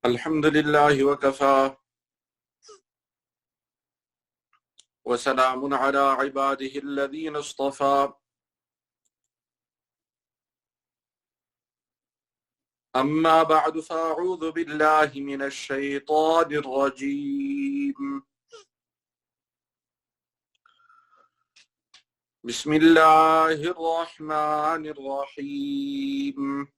الحمد لله وكفى وسلام على عباده الذين اصطفى أما بعد فأعوذ بالله من الشيطان الرجيم بسم الله الرحمن الرحيم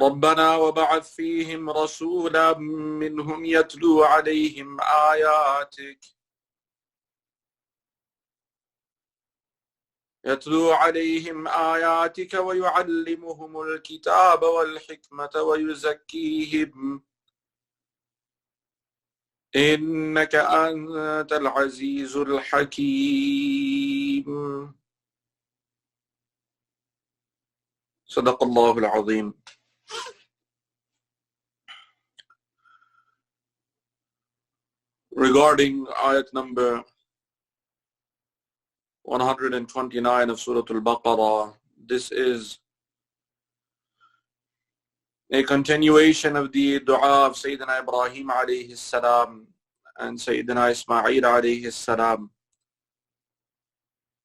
ربنا وبعث فيهم رسولا منهم يتلو عليهم آياتك ويعلمهم الكتاب والحكمة ويزكيهم إنك أنت العزيز الحكيم صدق الله العظيم. Regarding ayat number 129 of Surat al-Baqarah, this is a continuation of the dua of Sayyidina Ibrahim alayhi salam and Sayyidina Ismail alayhi salam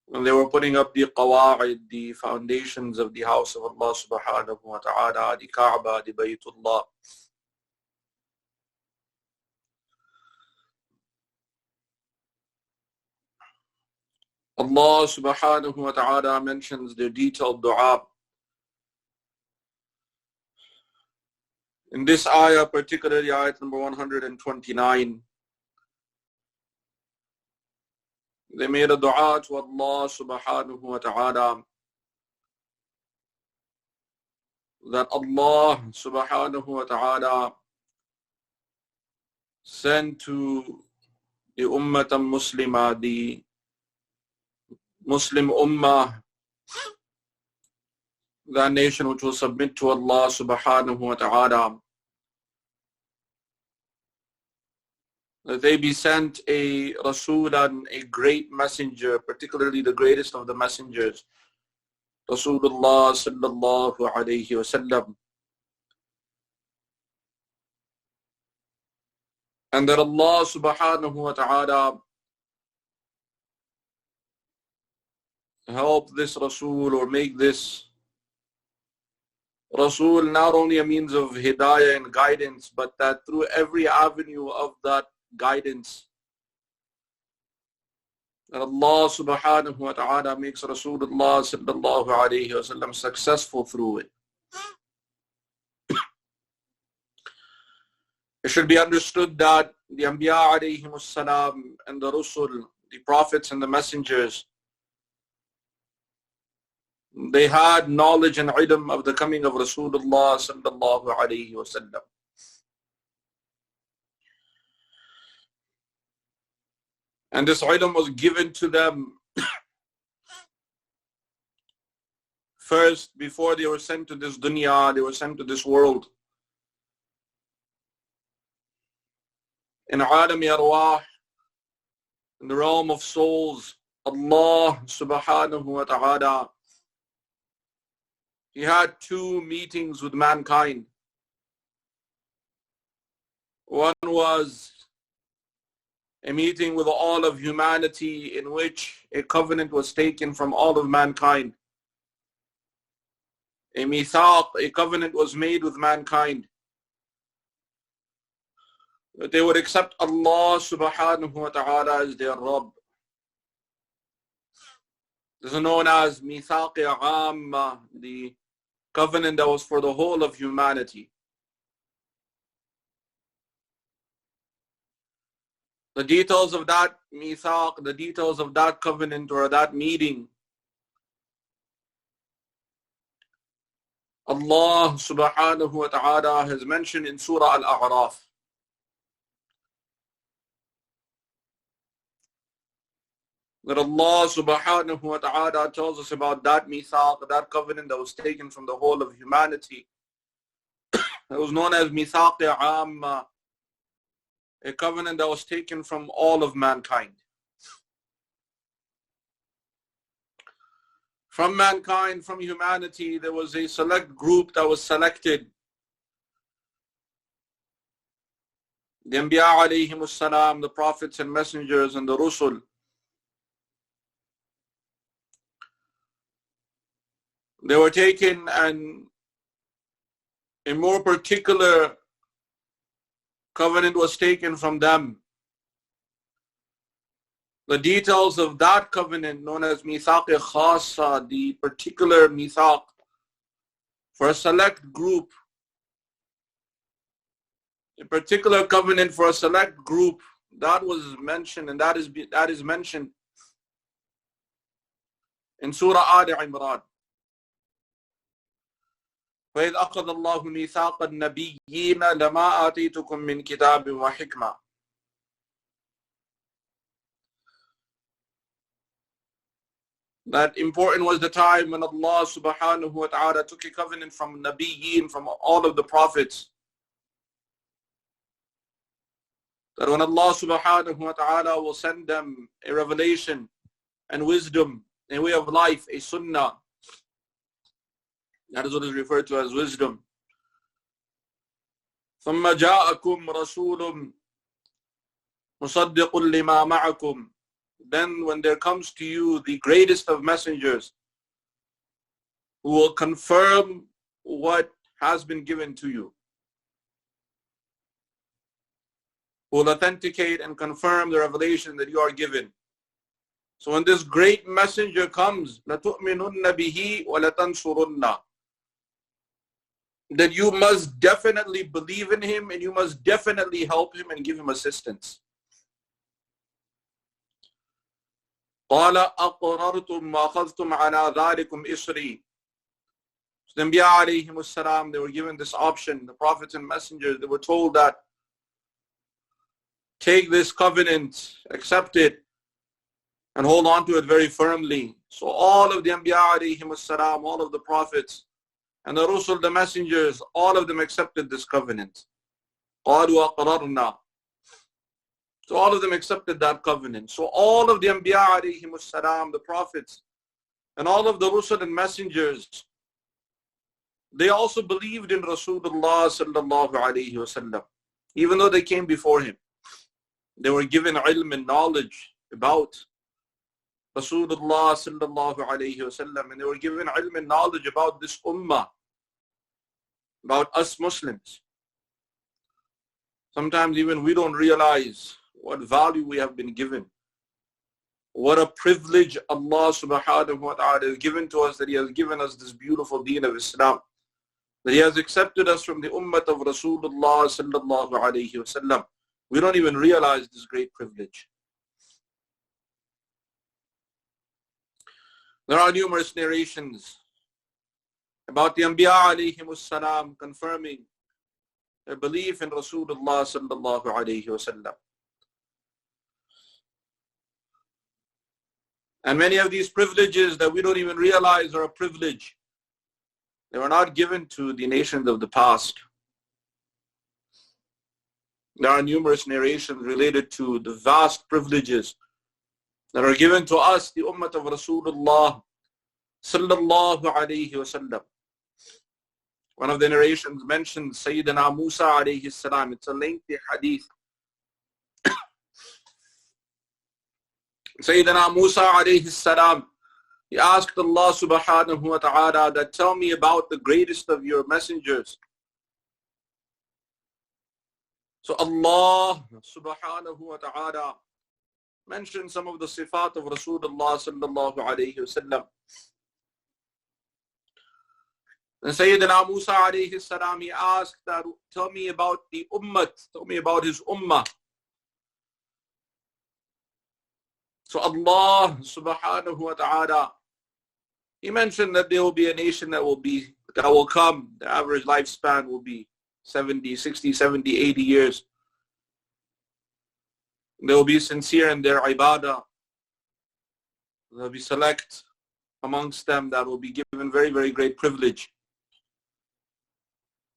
when they were putting up the qawa'id, the foundations of the house of Allah subhanahu wa ta'ala, the Kaaba, the Baytullah. Allah subhanahu wa ta'ala mentions the detailed dua. In this ayah, particularly ayat number 129, they made a dua to Allah subhanahu wa ta'ala that Allah subhanahu wa ta'ala sent to the Ummah al-Muslimah, the Muslim Ummah, that nation which will submit to Allah subhanahu wa ta'ala, that they be sent a Rasulan, a great messenger, particularly the greatest of the messengers, Rasulullah sallallahu alayhi wa sallam. And that Allah subhanahu wa ta'ala help this Rasul or make this Rasul not only a means of hidayah and guidance, but that through every avenue of that guidance, that Allah subhanahu wa ta'ala makes Rasulullah sallallahu alayhi wa sallam successful through it. It should be understood that the Anbiya alayhimus salam and the Rusul, the prophets and the messengers, they had knowledge and ilm of the coming of Rasulullah sallallahu alayhi wa sallam. And this ilm was given to them first before they were sent to this dunya, they were sent to this world. In alam arwah, in the realm of souls, Allah subhanahu wa ta'ala, He had two meetings with mankind. One was a meeting with all of humanity in which a covenant was taken from all of mankind. A mithaq, a covenant was made with mankind, that they would accept Allah subhanahu wa ta'ala as their Rabb. This is known as mithaq amma, the covenant that was for the whole of humanity. The details of that mithaq, the details of that covenant or that meeting, Allah subhanahu wa ta'ala has mentioned in Surah Al-A'raf. That Allah subhanahu wa ta'ala tells us about that mithaq, that covenant that was taken from the whole of humanity. It was known as mithaq amma, a covenant that was taken from all of mankind. From mankind, from humanity, there was a select group that was selected. The Anbiya alayhimus salam, the prophets and messengers and the Rusul. They were taken, and a more particular covenant was taken from them. The details of that covenant, known as Mithaq Khasa, the particular Mithaq for a select group, a particular covenant for a select group, that was mentioned, and that is mentioned in Surah Al-Imran. وَإِذْ أَخَذَ اللَّهُ مِيثَاقَ النَّبِيِّينَ لَمَا آتَيْتُكُم مِّن كِتَابٍ وَحِكْمَةٍ. That important was the time when Allah subhanahu wa ta'ala took a covenant from Nabiyyin, from all of the prophets. That when Allah subhanahu wa ta'ala will send them a revelation and wisdom, a way of life, a sunnah. That is what is referred to as wisdom. ثُمَّ جَاءَكُمْ رَسُولٌ مُصَدِّقٌ لِمَا مَعَكُمْ. Then when there comes to you the greatest of messengers, who will confirm what has been given to you, who will authenticate and confirm the revelation that you are given. So when this great messenger comes, لَتُؤْمِنُنَّ بِهِ وَلَتَنْصُرُنَّ, that you must definitely believe in him, and you must definitely help him and give him assistance. قَالَ أَقْرَرْتُمْ وَأَخَذْتُمْ عَلَى ذَلِكُمْ إِصْرِي. So the Anbiya alayhimus salam, they were given this option. The prophets and messengers, they were told that take this covenant, accept it, and hold on to it very firmly. So all of the Anbiya alayhimus salam, all of the prophets and the Rusul, the messengers, all of them accepted this covenant. قَالُوا أَقْرَرْنَا. So all of them accepted that covenant. So all of the Anbiya alayhimus salam, the prophets, and all of the Rusul and messengers, they also believed in Rasulullah sallallahu alayhi wasallam, even though they came before him. They were given ilm and knowledge about Rasulullah sallallahu alayhi wasallam, and they were given ilm and knowledge about this ummah, about us Muslims. Sometimes even we don't realize what value we have been given. What a privilege Allah subhanahu wa ta'ala has given to us, that he has given us this beautiful deen of Islam, that he has accepted us from the ummah of Rasulullah sallallahu alayhi wasallam. We don't even realize this great privilege. There are numerous narrations about the Anbiya alayhimus salam confirming their belief in Rasulullah sallallahu alayhi wasallam. And many of these privileges that we don't even realize are a privilege, they were not given to the nations of the past. There are numerous narrations related to the vast privileges that are given to us, the ummah of Rasulullah sallallahu alayhi wasallam. One of the narrations mentions Sayyidina Musa alayhi salam. It's a lengthy hadith. Sayyidina Musa alayhi salam, he asked Allah subhanahu wa ta'ala that tell me about the greatest of your messengers. So Allah subhanahu wa ta'ala mentioned some of the sifat of Rasulullah sallallahu alayhi wasallam. And Sayyidina Musa alayhi salam, he asked that tell me about the ummah, tell me about his ummah. So Allah subhanahu wa ta'ala, he mentioned that there will be a nation that will come. The average lifespan will be 70, 60, 70, 80 years. They will be sincere in their ibadah. There will be select amongst them that will be given very, very great privilege.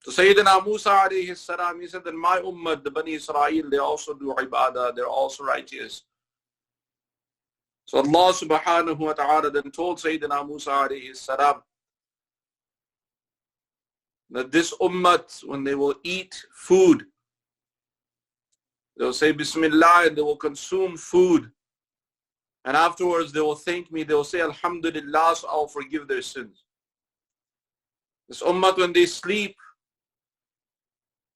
So Sayyidina Musa alayhi salam, he said that my ummah, the Bani Israel, they also do ibadah, they're also righteous. So Allah subhanahu wa ta'ala then told Sayyidina Musa alayhi salam that this ummat, when they will eat food, they will say Bismillah and they will consume food. And afterwards they will thank me, they will say Alhamdulillah, so I'll forgive their sins. This ummah, when they sleep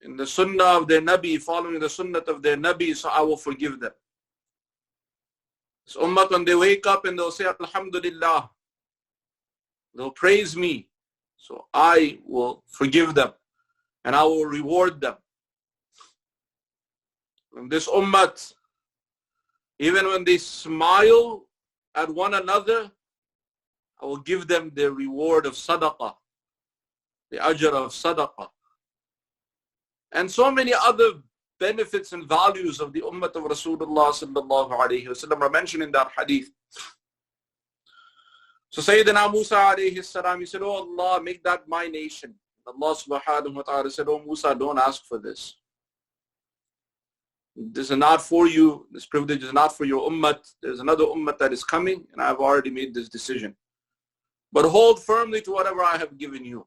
in the sunnah of their Nabi, following the sunnah of their Nabi, so I will forgive them. This ummah, when they wake up and they'll say Alhamdulillah, they'll praise me, so I will forgive them and I will reward them. And this ummah, even when they smile at one another, I will give them their reward of sadaqah, the ajr of sadaqah. And so many other benefits and values of the ummah of Rasulullah sallallahu alayhi wa sallam are mentioned in that hadith. So Sayyidina Musa alayhi salam, he said, oh Allah, make that my nation. Allah subhanahu wa ta'ala said, oh Musa, don't ask for this. This is not for you. This privilege is not for your ummah. There's another ummah that is coming, and I've already made this decision. But hold firmly to whatever I have given you.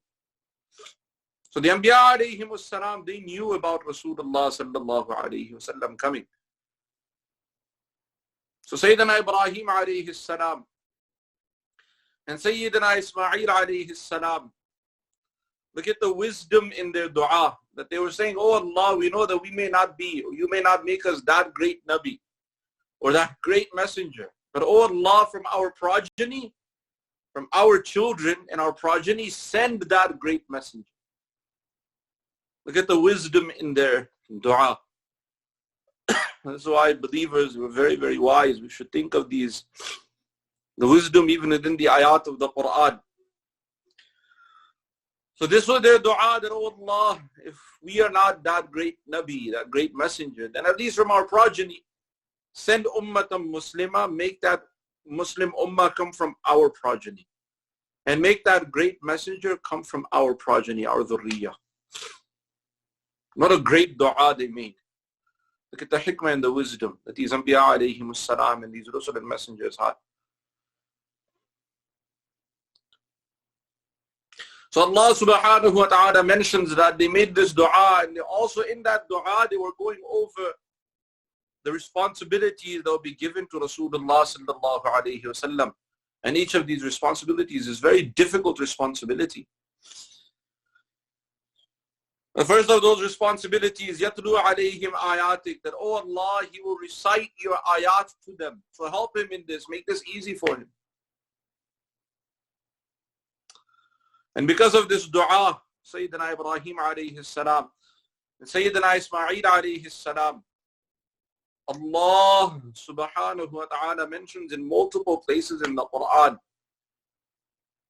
So the Anbiya alayhimus salam, they knew about Rasulullah sallallahu alayhi wa sallam coming. So Sayyidina Ibrahim alayhi salam and Sayyidina Ismail alayhi salam, look at the wisdom in their dua, that they were saying, oh Allah, we know that we may not be, or you may not make us that great Nabi, or that great messenger. But oh Allah, from our progeny, from our children and our progeny, send that great messenger. Look at the wisdom in their dua. That's why believers were very, very wise. We should think of the wisdom even within the ayat of the Quran. So this was their dua, that, oh Allah, if we are not that great Nabi, that great messenger, then at least from our progeny, send ummatam muslima, make that Muslim ummah come from our progeny. And make that great messenger come from our progeny, our dhurriyyah. What a great dua they made. Look at the hikmah and the wisdom that these Anbiya alayhimus salam and these Rusul and messengers had. So Allah subhanahu wa ta'ala mentions that they made this dua, and also in that dua they were going over the responsibilities that will be given to Rasulullah sallallahu alayhi wa sallam. And each of these responsibilities is very difficult responsibility. The first of those responsibilities, yatlu alayhim ayatik, that oh Allah, He will recite your ayat to them. So help him in this, make this easy for him. And because of this dua, Sayyidina Ibrahim alayhi salam and Sayyidina Ismail alayhi salam, Allah subhanahu wa ta'ala mentions in multiple places in the Quran.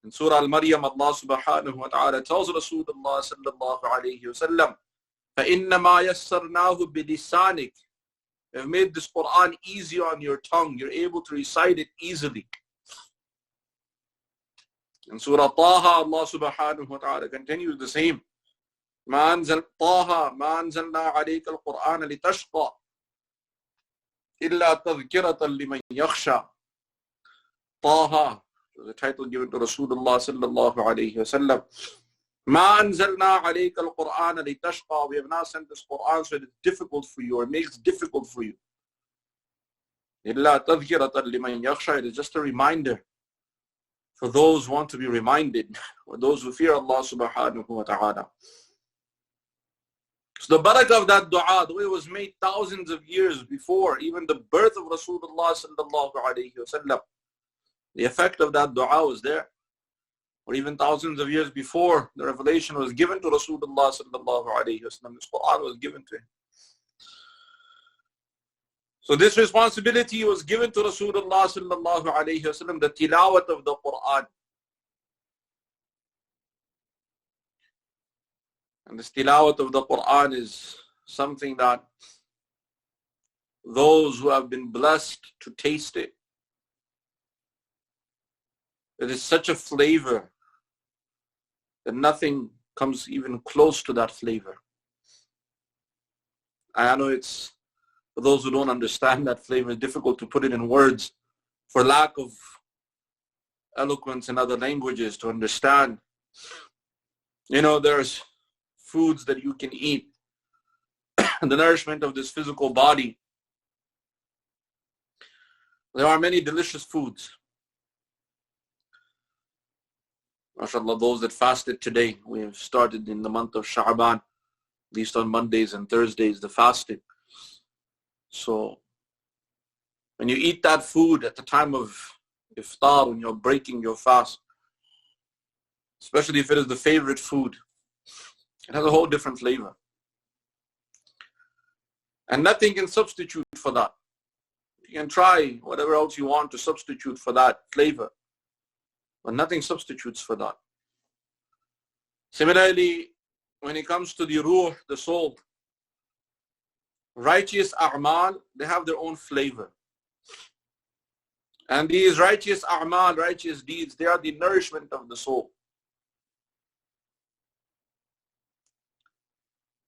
In Surah Al-Maryam, Allah subhanahu wa ta'ala tells Rasulullah sallallahu alayhi wa sallam, فَإِنَّمَا يَسَّرْنَاهُ بِلِسَانِكَ. We have made this Quran easy on your tongue. You're able to recite it easily. In Surah Taha, Allah subhanahu wa ta'ala continues the same. مَا أَنزَلْنَا عَلَيْكَ الْقُرْآنَ لِتَشْقَى إِلَّا تَذْكِرَةً لِمَنْ يَخْشَى. Taha, the title given to Rasulullah sallallahu alayhi wa sallam. مَا أَنزَلْنَا عَلَيْكَ الْقُرْآنَ لِتَشْقَى. We have not sent this Quran so it's difficult for you, or it makes it difficult for you. إِلَّا تَذْكِرَةً لِمَنْ يَخْشَى. It is just a reminder for those who want to be reminded, or those who fear Allah subhanahu wa ta'ala. So the barakah of that dua, the way it was made thousands of years before even the birth of Rasulullah sallallahu alayhi wa sallam, the effect of that dua was there. Or even thousands of years before the revelation was given to Rasulullah sallallahu alayhi wa sallam, this Quran was given to him. So this responsibility was given to Rasulullah sallallahu alayhi wa sallam, the tilawat of the Quran. And this tilawat of the Quran is something that those who have been blessed to taste it, it is such a flavor that nothing comes even close to that flavor. I know it's, for those who don't understand that flavor, it's difficult to put it in words. for lack of eloquence in other languages to understand. There's foods that you can eat, the nourishment of this physical body. There are many delicious foods. MashaAllah, those that fasted today, we have started in the month of Sha'ban, at least on Mondays and Thursdays, the fasting. So when you eat that food at the time of iftar, when you're breaking your fast, especially if it is the favorite food, it has a whole different flavor. And nothing can substitute for that. You can try whatever else you want to substitute for that flavor, but nothing substitutes for that. Similarly, when it comes to the ruh, the soul, righteous a'mal, they have their own flavor. And these righteous a'mal, righteous deeds, they are the nourishment of the soul.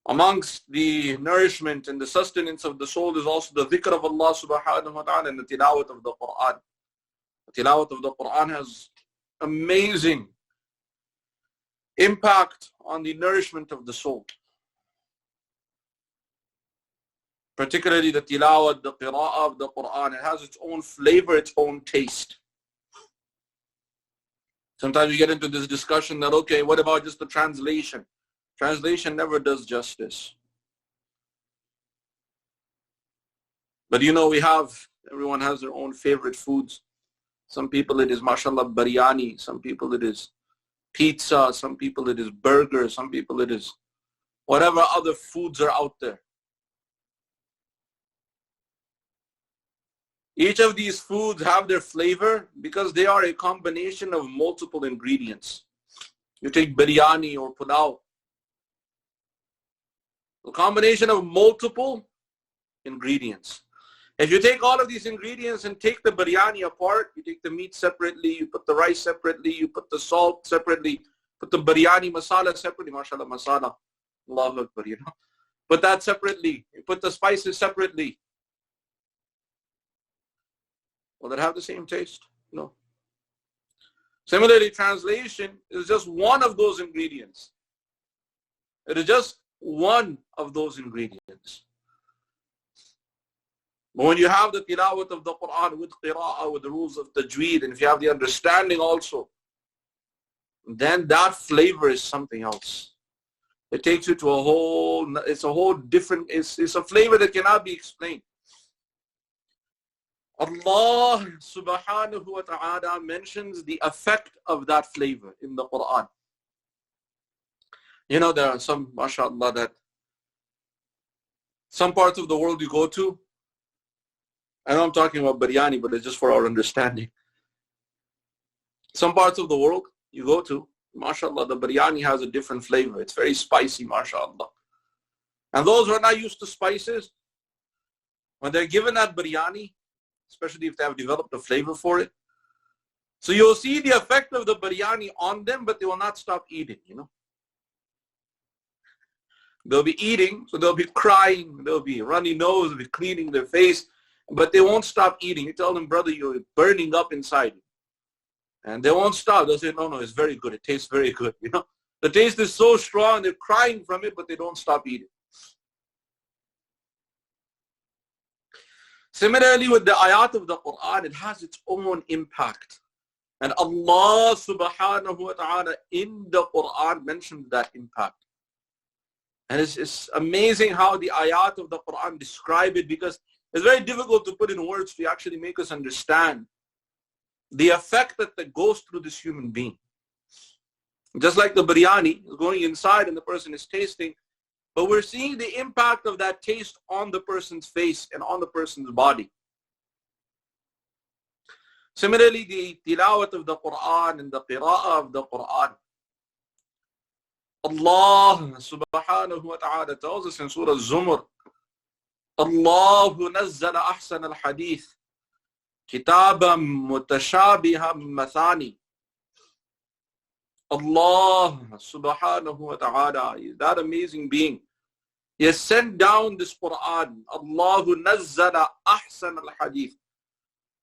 Amongst the nourishment and the sustenance of the soul is also the dhikr of Allah subhanahu wa ta'ala and the tilawat of the Quran. The tilawat of the Quran has amazing impact on the nourishment of the soul. Particularly the tilawat, the qira'ah of the Quran, it has its own flavor, its own taste. Sometimes we get into this discussion that, okay, what about just the translation? Translation never does justice. But everyone has their own favorite foods. Some people it is, mashallah, biryani. Some people it is pizza. Some people it is burger. Some people it is whatever other foods are out there. Each of these foods have their flavor because they are a combination of multiple ingredients. You take biryani or pulao. A combination of multiple ingredients. If you take all of these ingredients and take the biryani apart, you take the meat separately, you put the rice separately, you put the salt separately, put the biryani masala separately, mashallah masala, Allahu Akbar, Put that separately, you put the spices separately. Will it have the same taste? No. Similarly, translation is just one of those ingredients. It is just one of those ingredients. But when you have the tilawat of the Quran with qira'ah, with the rules of tajweed, and if you have the understanding also, then that flavor is something else. It takes you to it's a whole different, it's a flavor that cannot be explained. Allah subhanahu wa ta'ala mentions the effect of that flavor in the Quran. There are some, mashallah, that some parts of the world you go to, I know I'm talking about biryani, but it's just for our understanding. Some parts of the world you go to, mashallah, the biryani has a different flavor. It's very spicy, mashallah. And those who are not used to spices, when they're given that biryani, especially if they have developed a flavor for it, so you'll see the effect of the biryani on them, but they will not stop eating, They'll be eating, so they'll be crying, they'll be runny nose, they'll be cleaning their face, but they won't stop eating. You tell them, brother, you're burning up inside. And they won't stop. They'll say, no, it's very good. It tastes very good. The taste is so strong, they're crying from it, but they don't stop eating. Similarly, with the ayat of the Quran, it has its own impact. And Allah subhanahu wa ta'ala in the Quran mentions that impact. And it's amazing how the ayat of the Quran describe it, because it's very difficult to put in words to actually make us understand the effect that goes through this human being. Just like the biryani is going inside and the person is tasting, but we're seeing the impact of that taste on the person's face and on the person's body. Similarly, the tilawat of the Quran and the qira'ah of the Quran. Allah subhanahu wa ta'ala tells us in Surah Zumar, Allahu nazzala ahsan al-hadith kitaban mutashabihan mathani. Allah subhanahu wa ta'ala is that amazing being. He has sent down this Quran. Allahu nazzala ahsan al-hadith.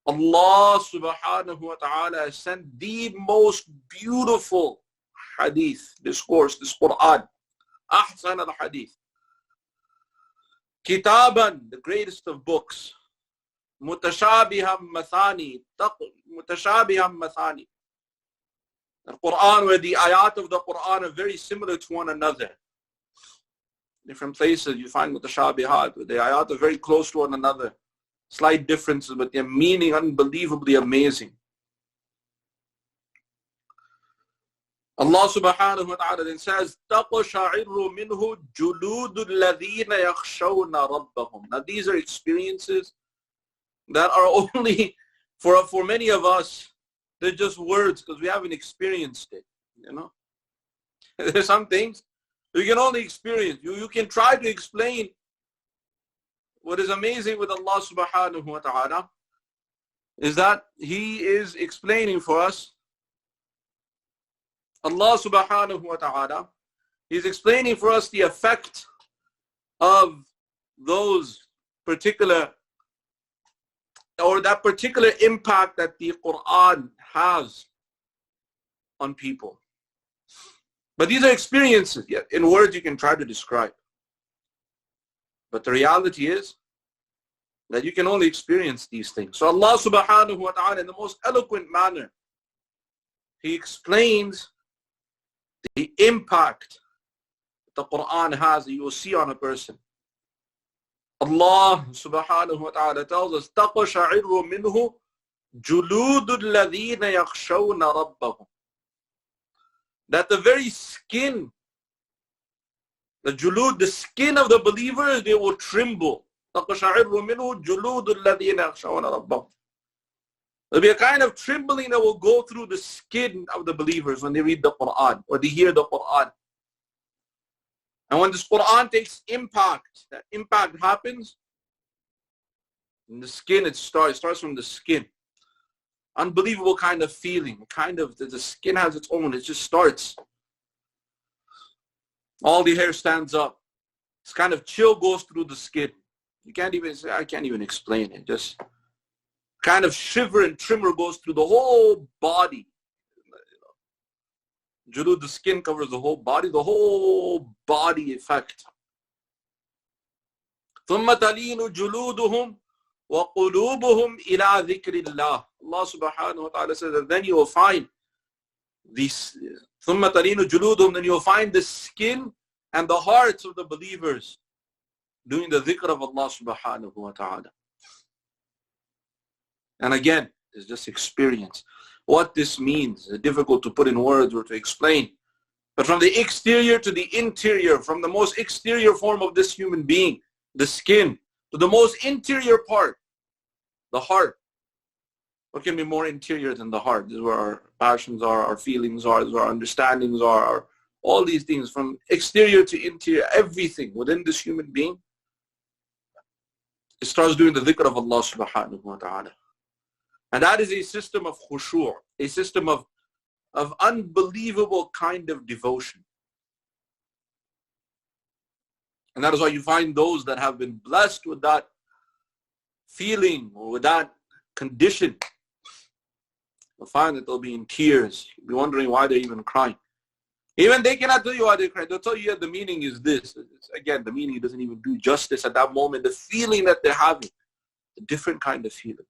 Allah subhanahu wa ta'ala has sent the most beautiful hadith, discourse, this Quran. Ahsan al-hadith. Kitaban, the greatest of books. Mutashabiham mathani. Mutashabiham mathani. The Quran, where the ayat of the Quran are very similar to one another. Different places you find mutashabihat, where the ayat are very close to one another. Slight differences, but their meaning unbelievably amazing. Allah subhanahu wa ta'ala then says, تَقْشَعِرُّ مِنْهُ جُلُودُ الَّذِينَ يَخْشَوْنَ رَبَّهُم. Now these are experiences that are only, for many of us, they're just words because we haven't experienced it. You know, there's some things you can only experience. You can try to explain. What is amazing with Allah subhanahu wa ta'ala is that He is explaining for us. Allah subhanahu wa ta'ala is explaining for us the effect of those particular, or that particular impact that the Quran has on people. But these are experiences. Yet in words you can try to describe. But the reality is that you can only experience these things. So Allah subhanahu wa ta'ala in the most eloquent manner, He explains the impact that the Quran has that you will see on a person. Allah subhanahu wa ta'ala tells us, تَقْشَعِرُّ مِنْهُ جُلُودُ الَّذِينَ يَخْشَوْنَ رَبَّهُم. That the very skin, the julud, the skin of the believers, they will tremble. تَقْشَعِرُّ مِنْهُ جُلُودُ الَّذِينَ يَخْشَوْنَ رَبَّهُم. There'll be a kind of trembling that will go through the skin of the believers when they read the Quran or they hear the Quran. And when this Quran takes impact, that impact happens in the skin, it starts from the skin. Unbelievable kind of feeling, kind of, the skin has its own, it just starts. All the hair stands up. This kind of chill goes through the skin. You can't even say, I can't even explain it. Just kind of shiver and tremor goes through the whole body. Julud, the skin covers the whole body effect. ثُمَّ تَلِينُ جُلُودُهُمْ وَقُلُوبُهُمْ إِلَىٰ ذِكْرِ اللَّهِ. Allah subhanahu wa ta'ala says that then you will find these, ثُمَّ تَلِينُ جُلُودُهُمْ, then you will find the skin and the hearts of the believers doing the dhikr of Allah subhanahu wa ta'ala. And again, it's just experience. What this means is difficult to put in words or to explain. But from the exterior to the interior, from the most exterior form of this human being, the skin, to the most interior part, the heart. What can be more interior than the heart? This is where our passions are, our feelings are, this is where our understandings are, all these things from exterior to interior, everything within this human being, it starts doing the dhikr of Allah subhanahu wa ta'ala. And that is a system of khushu', a system of unbelievable kind of devotion. And that is why you find those that have been blessed with that feeling or with that condition, you'll find that they'll be in tears. You'll be wondering why they're even crying. Even they cannot tell you why they're crying. They'll tell you the meaning is this. Again, the meaning doesn't even do justice at that moment. The feeling that they're having, a different kind of feeling.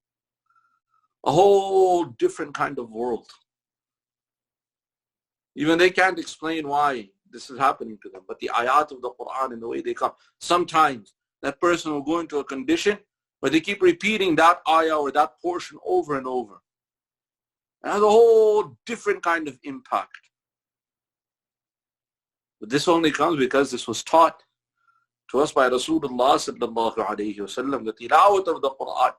A whole different kind of world. Even they can't explain why this is happening to them. But the ayat of the Quran and the way they come, sometimes that person will go into a condition where they keep repeating that ayah or that portion over and over. It has a whole different kind of impact. But this only comes because this was taught to us by Rasulullah sallallahu alayhi wa sallam, the tilawat of the Quran.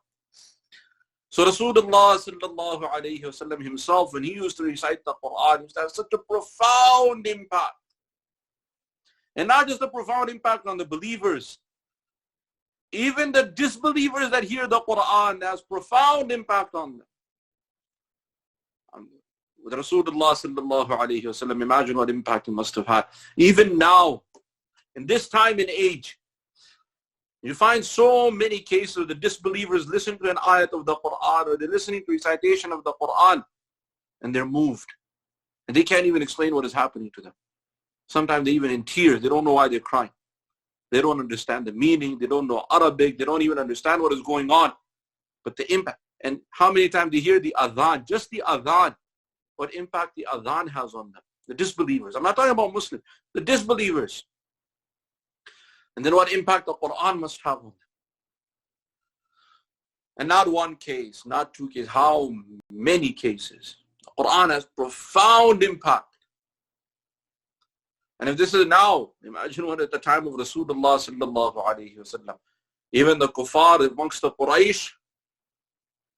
So Rasulullah sallallahu alayhi wa sallam himself, when he used to recite the Quran, he used to have such a profound impact. And not just a profound impact on the believers. Even the disbelievers that hear the Quran, has profound impact on them. With Rasulullah sallallahu alayhi wa sallam, imagine what impact he must have had. Even now, in this time and age, You find so many cases of the disbelievers listen to an ayat of the Quran, or they're listening to recitation of the Quran, and they're moved. And they can't even explain what is happening to them. Sometimes they're even in tears. They don't know why they're crying. They don't understand the meaning. They don't know Arabic. They don't even understand what is going on. But the impact, and how many times they hear the adhan, just the adhan, what impact the adhan has on them. The disbelievers. I'm not talking about Muslims. The disbelievers. And then what impact the Quran must have on them. And not one case, not two cases, how many cases. The Quran has profound impact. And if this is now, imagine what at the time of Rasulullah sallallahu alayhi wasallam. Even the kuffar amongst the Quraysh,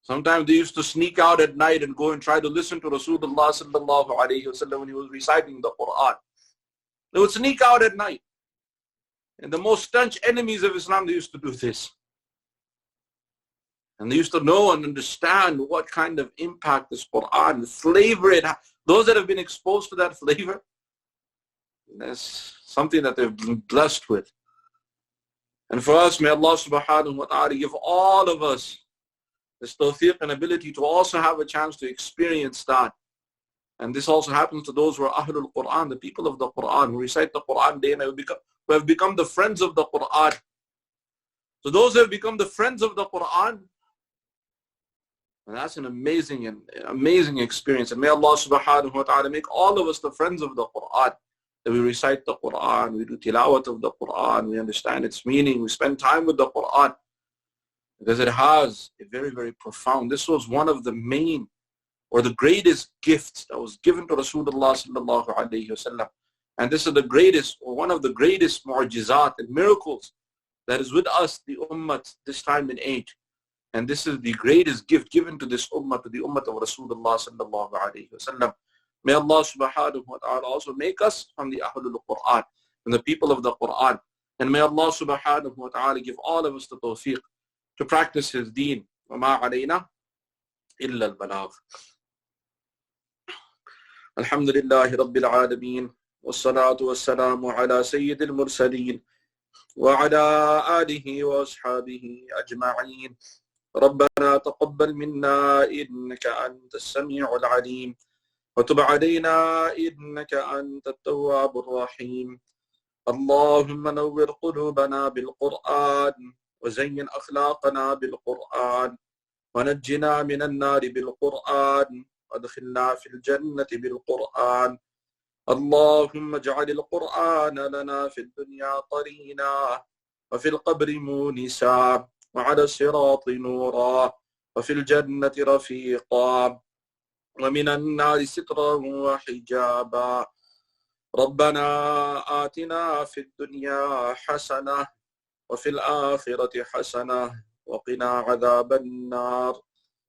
sometimes they used to sneak out at night and go and try to listen to Rasulullah sallallahu alayhi wasallam when he was reciting the Quran. They would sneak out at night. And the most staunch enemies of Islam, they used to do this. And they used to know and understand what kind of impact this Quran, the flavor it has. Those that have been exposed to that flavor, that's something that they've been blessed with. And for us, may Allah subhanahu wa ta'ala give all of us this tawfiq and ability to also have a chance to experience that. And this also happens to those who are Ahlul Quran, the people of the Quran, who recite the Quran day and night, who have become the friends of the Quran. So those who have become the friends of the Quran, and that's an amazing experience. And may Allah subhanahu wa ta'ala make all of us the friends of the Quran. That we recite the Quran, we do tilawat of the Quran, we understand its meaning, we spend time with the Quran. Because it has a very, very profound, this was one of the main or the greatest gifts that was given to Rasulullah sallallahu alayhi wasallam. And this is the greatest, or one of the greatest mu'jizat and miracles that is with us, the ummah, this time and age. And this is the greatest gift given to this ummah, to the ummah of Rasulullah sallallahu alayhi wasallam. May Allah subhanahu wa ta'ala also make us from the Ahlul Quran, from the people of the Quran. And may Allah subhanahu wa ta'ala give all of us the tawfiq to practice His deen. وَمَا عَلَيْنَا إِلَّا الْبَلَاغِ. Alhamdulillahi Rabbil Alameen. وَالصَّلَاةُ وَالسَّلَامُ عَلَى سَيِّدِ الْمُرْسَلِينَ وَعَلَى آلِهِ وَأَصْحَابِهِ أَجْمَعِينَ. رَبَّنَا تَقَبَّلْ مِنَّا إِنَّكَ أَنْتَ السَّمِيعُ الْعَلِيمُ وتب علينا إنك أنت التواب الرحيم. اللهم نور قلوبنا بالقرآن وزين أخلاقنا بالقرآن ونجنا من النار بالقرآن وادخلنا في الجنة بالقرآن. اللهم اجعل القرآن لنا في الدنيا قرينا وفي القبر مونسا وعلى الصراط نورا وفي الجنة رفيقا ومن النار سترا وحجابا. ربنا آتنا في الدنيا حسنة وفي الآخرة حسنة وقنا عذاب النار.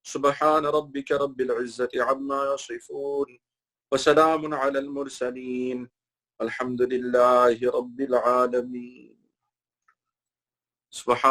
سبحان ربك رب العزة عما يصفون وسلام على المرسلين الحمد لله رب العالمين. سبحان